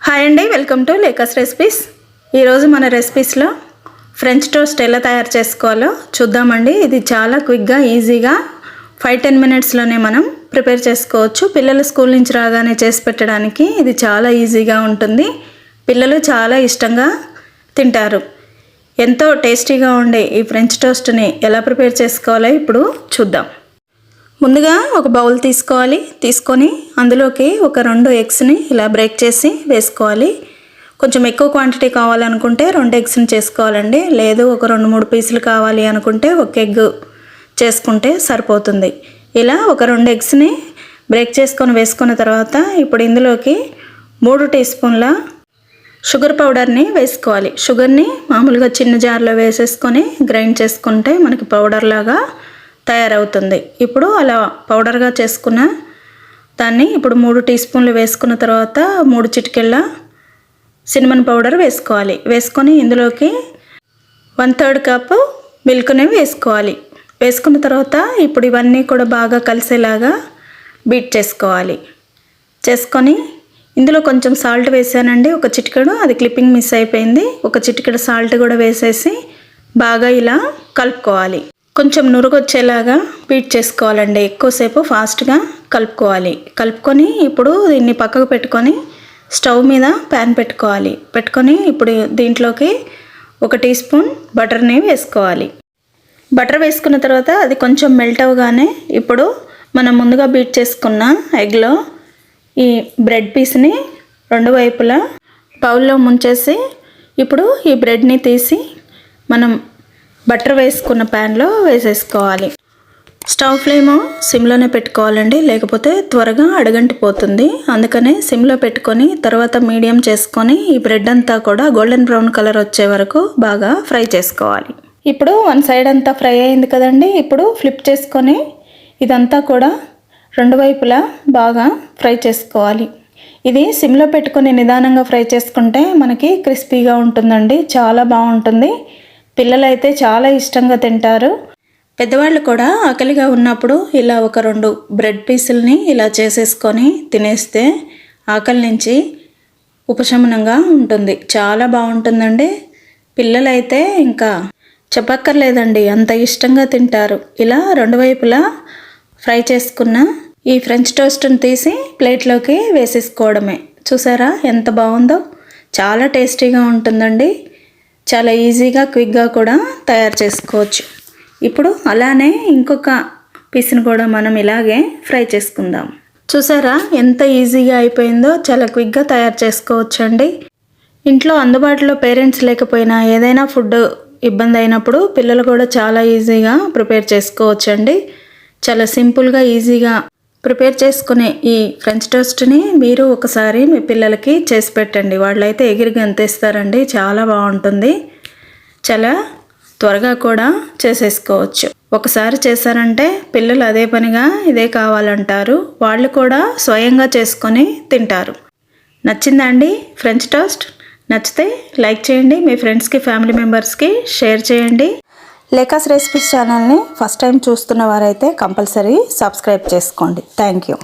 Hi అండి, welcome to లేకాస్ recipes. ఈరోజు మన రెసిపీస్లో ఫ్రెంచ్ టోస్ట్ ఎలా తయారు చేసుకోవాలో చూద్దామండి. ఇది చాలా క్విక్గా ఈజీగా 5-10 మినిట్స్లోనే మనం ప్రిపేర్ చేసుకోవచ్చు. పిల్లలు స్కూల్ నుంచి రాగానే చేసి పెట్టడానికి ఇది చాలా ఈజీగా ఉంటుంది. పిల్లలు చాలా ఇష్టంగా తింటారు. ఎంతో టేస్టీగా ఉండే ఈ ఫ్రెంచ్ టోస్ట్ని ఎలా ప్రిపేర్ చేసుకోవాలో ఇప్పుడు చూద్దాం. ముందుగా ఒక బౌల్ తీసుకొని అందులోకి ఒక 2 ఎగ్స్ని ఇలా బ్రేక్ చేసి వేసుకోవాలి. కొంచెం ఎక్కువ క్వాంటిటీ కావాలనుకుంటే 2 ఎగ్స్ని చేసుకోవాలండి. లేదు ఒక 2-3 పీసులు కావాలి అనుకుంటే ఒక ఎగ్ చేసుకుంటే సరిపోతుంది. ఇలా ఒక 2 ఎగ్స్ని బ్రేక్ చేసుకొని వేసుకున్న తర్వాత ఇప్పుడు ఇందులోకి 3 టీ స్పూన్ల షుగర్ పౌడర్ని వేసుకోవాలి. షుగర్ని మామూలుగా చిన్న జార్లో వేసేసుకొని గ్రైండ్ చేసుకుంటే మనకి పౌడర్ లాగా తయారవుతుంది. ఇప్పుడు అలా పౌడర్గా చేసుకున్న దాన్ని ఇప్పుడు 3 టీ స్పూన్లు వేసుకున్న తర్వాత 3 చిటికెళ్ళ సిన్నమన్ పౌడర్ వేసుకోవాలి. వేసుకొని ఇందులోకి 1/3 కప్పు మిల్క్ని వేసుకోవాలి. వేసుకున్న తర్వాత ఇప్పుడు ఇవన్నీ కూడా బాగా కలిసేలాగా బీట్ చేసుకోవాలి. చేసుకొని ఇందులో కొంచెం సాల్ట్ వేసానండి, ఒక చిటికెడు, అది క్లిప్పింగ్ మిస్ అయిపోయింది. ఒక చిటికెడు సాల్ట్ కూడా వేసేసి బాగా ఇలా కలుపుకోవాలి. కొంచెం నురుగు వచ్చేలాగా బీట్ చేసుకోవాలండి. ఎక్కువసేపు ఫాస్ట్గా కలుపుకోవాలి. కలుపుకొని ఇప్పుడు దీన్ని పక్కకు పెట్టుకొని స్టవ్ మీద ప్యాన్ పెట్టుకొని ఇప్పుడు దీంట్లోకి 1 టీ స్పూన్ బటర్ని వేసుకోవాలి. బటర్ వేసుకున్న తర్వాత అది కొంచెం మెల్ట్ అవగానే ఇప్పుడు మనం ముందుగా బీట్ చేసుకున్న ఎగ్లో ఈ బ్రెడ్ పీస్ని 2 వైపులా బౌల్లో ముంచేసి ఇప్పుడు ఈ బ్రెడ్ని తీసి మనం బటర్ వేసుకున్న ప్యాన్లో వేసేసుకోవాలి. స్టవ్ ఫ్లేమ్ సిమ్లోనే పెట్టుకోవాలండి, లేకపోతే త్వరగా అడగంటిపోతుంది. అందుకనే సిమ్లో పెట్టుకొని తర్వాత మీడియం చేసుకొని ఈ బ్రెడ్ అంతా కూడా గోల్డెన్ బ్రౌన్ కలర్ వచ్చే వరకు బాగా ఫ్రై చేసుకోవాలి. ఇప్పుడు 1 సైడ్ అంతా ఫ్రై అయింది కదండి. ఇప్పుడు ఫ్లిప్ చేసుకొని ఇదంతా కూడా 2 వైపులా బాగా ఫ్రై చేసుకోవాలి. ఇది సిమ్లో పెట్టుకొని నిదానంగా ఫ్రై చేసుకుంటే మనకి క్రిస్పీగా ఉంటుందండి, చాలా బాగుంటుంది. పిల్లలైతే చాలా ఇష్టంగా తింటారు. పెద్దవాళ్ళు కూడా ఆకలిగా ఉన్నప్పుడు ఇలా ఒక 2 బ్రెడ్ పీసుల్ని ఇలా చేసేసుకొని తినేస్తే ఆకలి నుంచి ఉపశమనంగా ఉంటుంది. చాలా బాగుంటుందండి. పిల్లలైతే ఇంకా చెప్పక్కర్లేదండి, అంత ఇష్టంగా తింటారు. ఇలా 2 వైపులా ఫ్రై చేసుకున్న ఈ ఫ్రెంచ్ టోస్ట్ని తీసి ప్లేట్లోకి వేసేసుకోవడమే. చూసారా ఎంత బాగుందో? చాలా టేస్టీగా ఉంటుందండి. చాలా ఈజీగా క్విక్గా కూడా తయారు చేసుకోవచ్చు. ఇప్పుడు అలానే ఇంకొక పీస్ని కూడా మనం ఇలాగే ఫ్రై చేసుకుందాం. చూసారా ఎంత ఈజీగా అయిపోయిందో? చాలా క్విక్గా తయారు చేసుకోవచ్చు అండి. ఇంట్లో అందుబాటులో పేరెంట్స్ లేకపోయినా ఏదైనా ఫుడ్ ఇబ్బంది అయినప్పుడు పిల్లలు కూడా చాలా ఈజీగా ప్రిపేర్ చేసుకోవచ్చు అండి. చాలా సింపుల్గా ఈజీగా ప్రిపేర్ చేసుకునే ఈ ఫ్రెంచ్ టోస్ట్ని మీరు ఒకసారి మీ పిల్లలకి చేసి పెట్టండి. వాళ్ళైతే ఎగిరి గంతేస్తారండి. చాలా బాగుంటుంది. చాలా త్వరగా కూడా చేసేసుకోవచ్చు. ఒకసారి చేశారంటే పిల్లలు అదే పనిగా ఇదే కావాలంటారు. వాళ్ళు కూడా స్వయంగా చేసుకొని తింటారు. నచ్చిందా అండి ఫ్రెంచ్ టోస్ట్? నచ్చితే లైక్ చేయండి, మీ ఫ్రెండ్స్కి ఫ్యామిలీ మెంబర్స్కి షేర్ చేయండి. లేకాస్ రెసిపీస్ ఛానల్ని ఫస్ట్ టైం చూస్తున్న వారైతే కంపల్సరీ సబ్స్క్రైబ్ చేసుకోండి. Thank you.